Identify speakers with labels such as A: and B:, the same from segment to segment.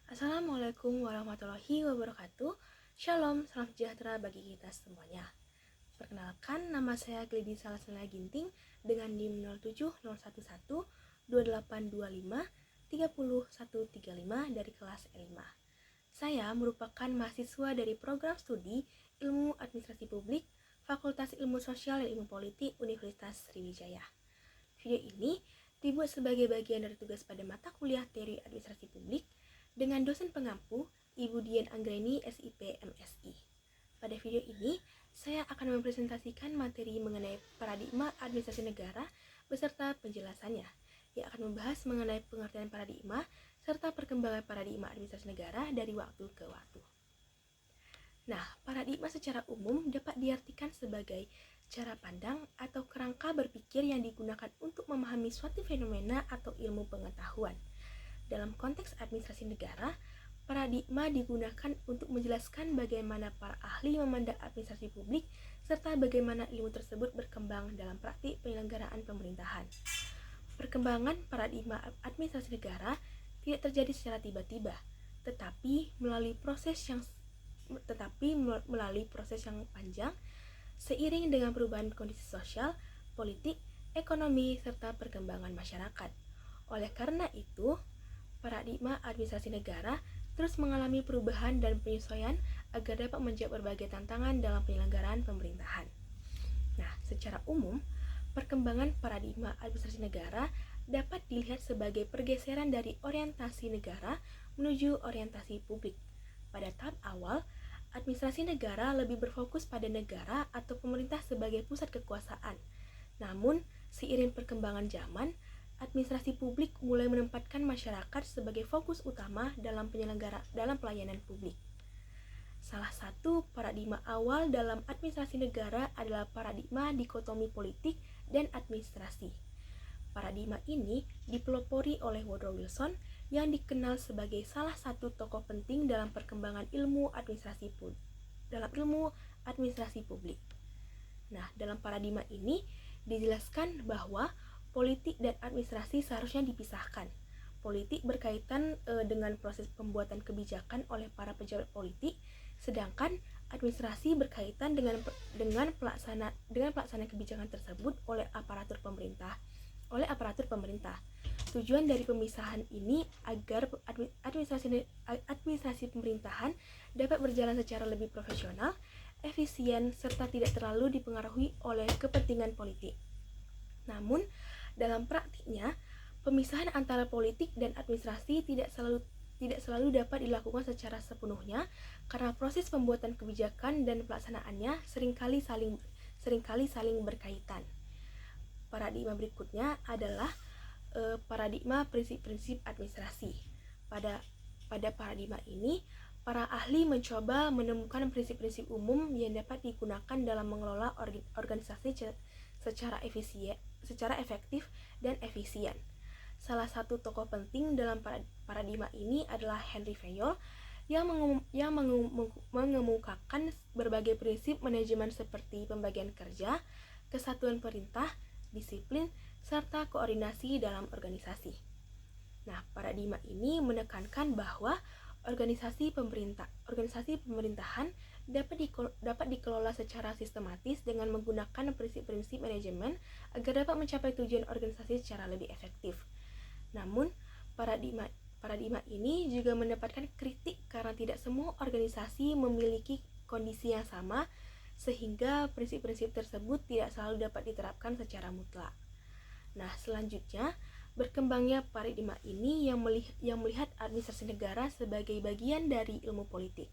A: Assalamualaikum warahmatullahi wabarakatuh. Shalom, salam sejahtera bagi kita semuanya. Perkenalkan, nama saya Gledi Salasana Ginting dengan NIM 07011 2825 30135 dari kelas E5. Saya merupakan mahasiswa dari program studi Ilmu Administrasi Publik, Fakultas Ilmu Sosial dan Ilmu Politik Universitas Sriwijaya. Video ini dibuat sebagai bagian dari tugas pada mata kuliah Teori Administrasi Publik dengan dosen pengampu Ibu Dian Anggreni SIP MSI. Pada video ini, saya akan mempresentasikan materi mengenai paradigma administrasi negara beserta penjelasannya, yang akan membahas mengenai pengertian paradigma serta perkembangan paradigma administrasi negara dari waktu ke waktu. Nah, paradigma secara umum dapat diartikan sebagai cara pandang atau kerangka berpikir yang digunakan untuk memahami suatu fenomena atau ilmu pengetahuan. Dalam konteks administrasi negara, paradigma digunakan untuk menjelaskan bagaimana para ahli memandang administrasi publik serta bagaimana ilmu tersebut berkembang dalam praktik penyelenggaraan pemerintahan. Perkembangan paradigma administrasi negara tidak terjadi secara tiba-tiba, tetapi melalui proses yang panjang seiring dengan perubahan kondisi sosial, politik, ekonomi, serta perkembangan masyarakat. Oleh karena itu, paradigma administrasi negara terus mengalami perubahan dan penyesuaian agar dapat menjawab berbagai tantangan dalam penyelenggaraan pemerintahan. Nah, secara umum, perkembangan paradigma administrasi negara dapat dilihat sebagai pergeseran dari orientasi negara menuju orientasi publik. Pada tahap awal, administrasi negara lebih berfokus pada negara atau pemerintah sebagai pusat kekuasaan. Namun, seiring perkembangan zaman, administrasi publik mulai menempatkan masyarakat sebagai fokus utama dalam pelayanan publik. Salah satu paradigma awal dalam administrasi negara adalah paradigma dikotomi politik dan administrasi. Paradigma ini dipelopori oleh Woodrow Wilson yang dikenal sebagai salah satu tokoh penting dalam perkembangan ilmu administrasi publik. Nah, dalam paradigma ini dijelaskan bahwa politik dan administrasi seharusnya dipisahkan. Politik berkaitan dengan proses pembuatan kebijakan oleh para pejabat politik, sedangkan administrasi berkaitan dengan pelaksanaan kebijakan tersebut oleh aparatur pemerintah. Tujuan dari pemisahan ini agar administrasi pemerintahan dapat berjalan secara lebih profesional, efisien, serta tidak terlalu dipengaruhi oleh kepentingan politik. Namun, dalam praktiknya, pemisahan antara politik dan administrasi tidak selalu dapat dilakukan secara sepenuhnya karena proses pembuatan kebijakan dan pelaksanaannya seringkali saling berkaitan. Paradigma berikutnya adalah paradigma prinsip-prinsip administrasi. Pada paradigma ini, para ahli mencoba menemukan prinsip-prinsip umum yang dapat digunakan dalam mengelola organisasi secara efektif dan efisien. Salah satu tokoh penting dalam paradigma ini adalah Henry Fayol yang mengemukakan berbagai prinsip manajemen seperti pembagian kerja, kesatuan perintah, disiplin, serta koordinasi dalam organisasi. Nah, paradigma ini menekankan bahwa organisasi pemerintahan dapat dikelola secara sistematis dengan menggunakan prinsip-prinsip manajemen agar dapat mencapai tujuan organisasi secara lebih efektif. Namun, paradigma ini juga mendapatkan kritik karena tidak semua organisasi memiliki kondisi yang sama, sehingga prinsip-prinsip tersebut tidak selalu dapat diterapkan secara mutlak. Nah, selanjutnya, berkembangnya paradigma ini yang melihat administrasi negara sebagai bagian dari ilmu politik.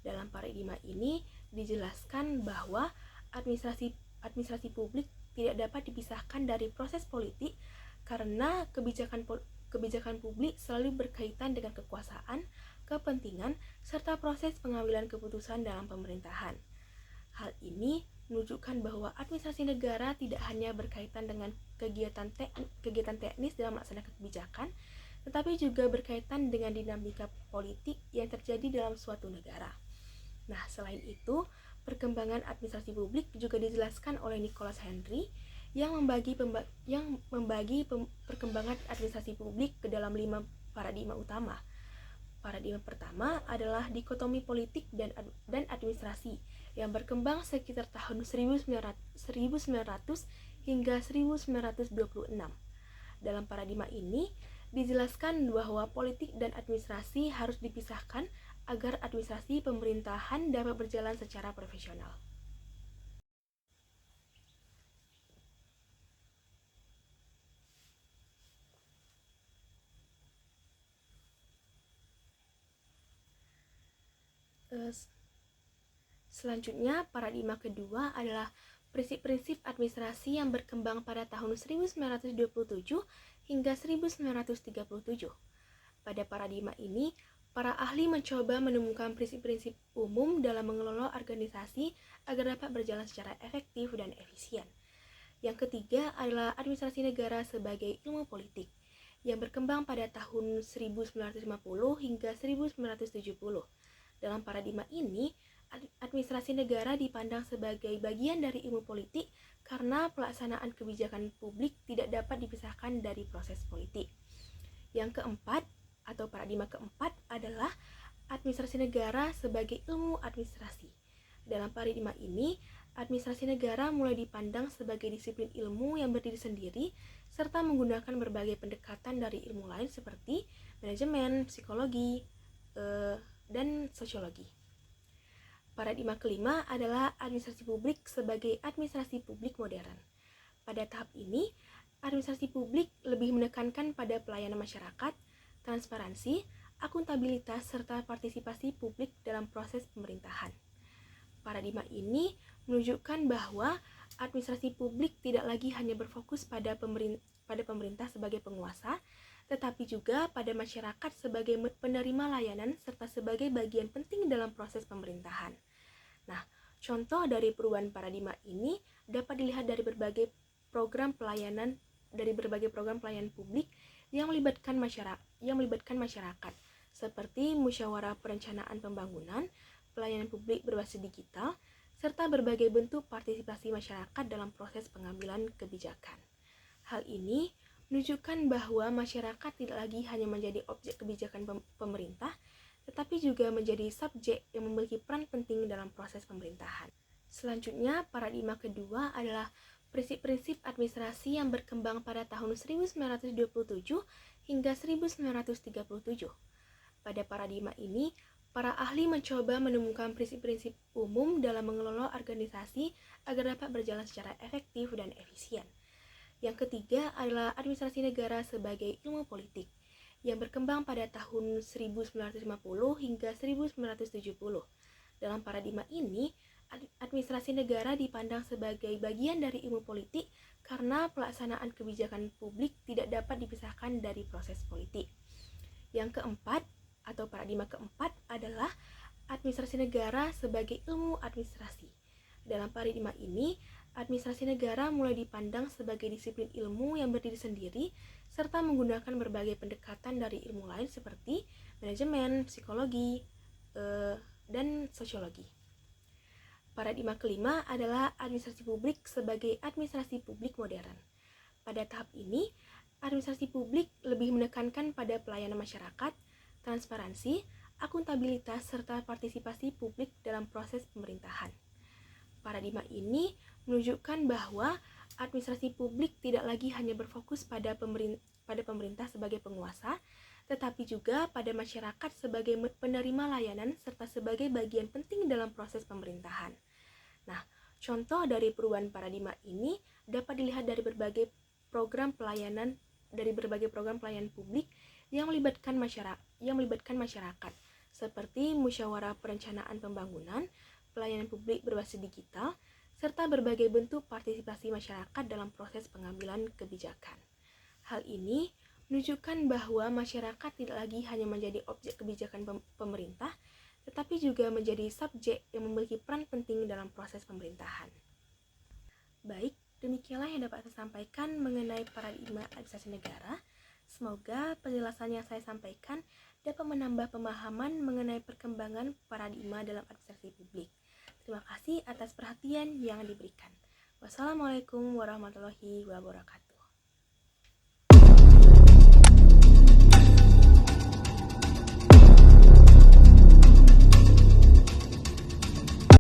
A: Dalam paradigma ini dijelaskan bahwa administrasi publik tidak dapat dipisahkan dari proses politik karena kebijakan publik selalu berkaitan dengan kekuasaan, kepentingan, serta proses pengambilan keputusan dalam pemerintahan. Hal ini menunjukkan bahwa administrasi negara tidak hanya berkaitan dengan kegiatan teknis dalam melaksanakan kebijakan, tetapi juga berkaitan dengan dinamika politik yang terjadi dalam suatu negara. Nah, selain itu, perkembangan administrasi publik juga dijelaskan oleh Nicholas Henry yang membagi perkembangan administrasi publik ke dalam 5 paradigma utama. Paradigma pertama adalah dikotomi politik dan administrasi yang berkembang sekitar tahun 1900 hingga 1926. Dalam paradigma ini, dijelaskan bahwa politik dan administrasi harus dipisahkan agar administrasi pemerintahan dapat berjalan secara profesional. Selanjutnya, paradigma kedua adalah prinsip-prinsip administrasi yang berkembang pada tahun 1927 hingga 1937. Pada paradigma ini, para ahli mencoba menemukan prinsip-prinsip umum dalam mengelola organisasi agar dapat berjalan secara efektif dan efisien. Yang ketiga adalah administrasi negara sebagai ilmu politik yang berkembang pada tahun 1950 hingga 1970. Dalam paradigma ini, administrasi negara dipandang sebagai bagian dari ilmu politik karena pelaksanaan kebijakan publik tidak dapat dipisahkan dari proses politik. Yang keempat, atau paradigma keempat adalah administrasi negara sebagai ilmu administrasi. Dalam paradigma ini, administrasi negara mulai dipandang sebagai disiplin ilmu yang berdiri sendiri serta menggunakan berbagai pendekatan dari ilmu lain seperti manajemen, psikologi, dan sosiologi. Paradigma kelima adalah administrasi publik sebagai administrasi publik modern. Pada tahap ini, administrasi publik lebih menekankan pada pelayanan masyarakat, transparansi, akuntabilitas, serta partisipasi publik dalam proses pemerintahan. Paradigma ini menunjukkan bahwa administrasi publik tidak lagi hanya berfokus pada pemerintah sebagai penguasa, tetapi juga pada masyarakat sebagai penerima layanan serta sebagai bagian penting dalam proses pemerintahan. Nah, contoh dari perubahan paradigma ini dapat dilihat dari berbagai program pelayanan publik yang melibatkan masyarakat seperti musyawarah perencanaan pembangunan, pelayanan publik berbasis digital, serta berbagai bentuk partisipasi masyarakat dalam proses pengambilan kebijakan. Hal ini menunjukkan bahwa masyarakat tidak lagi hanya menjadi objek kebijakan pemerintah, tetapi juga menjadi subjek yang memiliki peran penting dalam proses pemerintahan. Selanjutnya, paradigma kedua adalah prinsip-prinsip administrasi yang berkembang pada tahun 1927 hingga 1937. Pada paradigma ini, para ahli mencoba menemukan prinsip-prinsip umum dalam mengelola organisasi agar dapat berjalan secara efektif dan efisien. Yang ketiga adalah administrasi negara sebagai ilmu politik yang berkembang pada tahun 1950 hingga 1970. Dalam paradigma ini, administrasi negara dipandang sebagai bagian dari ilmu politik karena pelaksanaan kebijakan publik tidak dapat dipisahkan dari proses politik. Yang keempat, atau paradigma keempat adalah administrasi negara sebagai ilmu administrasi. Dalam paradigma ini, administrasi negara mulai dipandang sebagai disiplin ilmu yang berdiri sendiri serta menggunakan berbagai pendekatan dari ilmu lain seperti manajemen, psikologi, dan sosiologi. Paradigma kelima adalah administrasi publik sebagai administrasi publik modern. Pada tahap ini, administrasi publik lebih menekankan pada pelayanan masyarakat, transparansi, akuntabilitas, serta partisipasi publik dalam proses pemerintahan. Paradigma ini menunjukkan bahwa administrasi publik tidak lagi hanya berfokus pada pemerintah sebagai penguasa, tetapi juga pada masyarakat sebagai penerima layanan serta sebagai bagian penting dalam proses pemerintahan. Nah, contoh dari perubahan paradigma ini dapat dilihat dari berbagai program pelayanan publik yang melibatkan masyarakat seperti musyawarah perencanaan pembangunan, pelayanan publik berbasis digital, serta berbagai bentuk partisipasi masyarakat dalam proses pengambilan kebijakan. Hal ini menunjukkan bahwa masyarakat tidak lagi hanya menjadi objek kebijakan pemerintah, tetapi juga menjadi subjek yang memiliki peran penting dalam proses pemerintahan. Baik, demikianlah yang dapat saya sampaikan mengenai paradigma administrasi negara. Semoga penjelasan yang saya sampaikan dapat menambah pemahaman mengenai perkembangan paradigma dalam administrasi publik. Terima kasih atas perhatian yang diberikan. Wassalamualaikum warahmatullahi wabarakatuh.